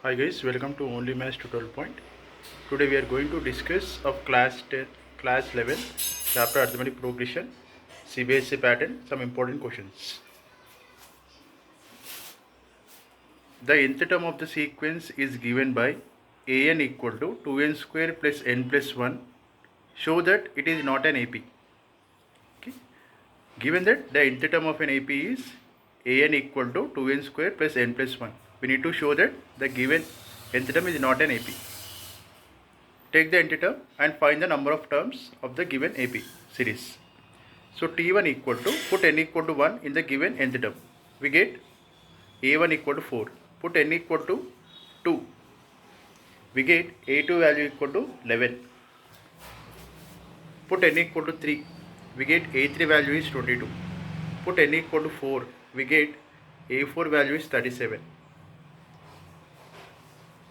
Hi guys, welcome to Only Maths Tutorial Point. Today we are going to discuss of class 10, class 11, chapter Arithmetic Progression, CBSE pattern, some important questions. The nth term of the sequence is given by an equal to 2n square plus n plus 1. Show that it is not an AP. Okay. Given that the nth term of an AP is an equal to 2n square plus n plus 1. We need to show that the given nth term is not an AP. Take the nth term and find the number of terms of the given AP series. So T1 equal to, put n equal to 1 in the given nth term. We get A1 equal to 4. Put n equal to 2. We get A2 value equal to 11. Put n equal to 3. We get A3 value is 22. Put n equal to 4. We get A4 value is 37.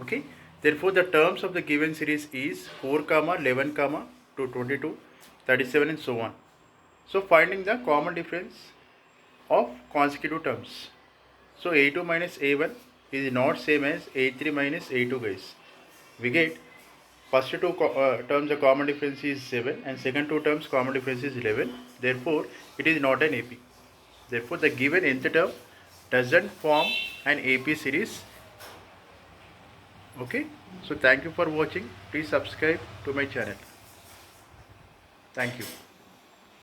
Okay. Therefore, the terms of the given series is 4, 11, to 22, 37 and so on. So, finding the common difference of consecutive terms. So, A2 minus A1 is not same as A3 minus A2 guys. We get first two terms the common difference is 7 and second two terms common difference is 11. Therefore, it is not an AP. Therefore, the given nth term doesn't form an AP series. Okay, so thank you for watching. Please subscribe to my channel. Thank you.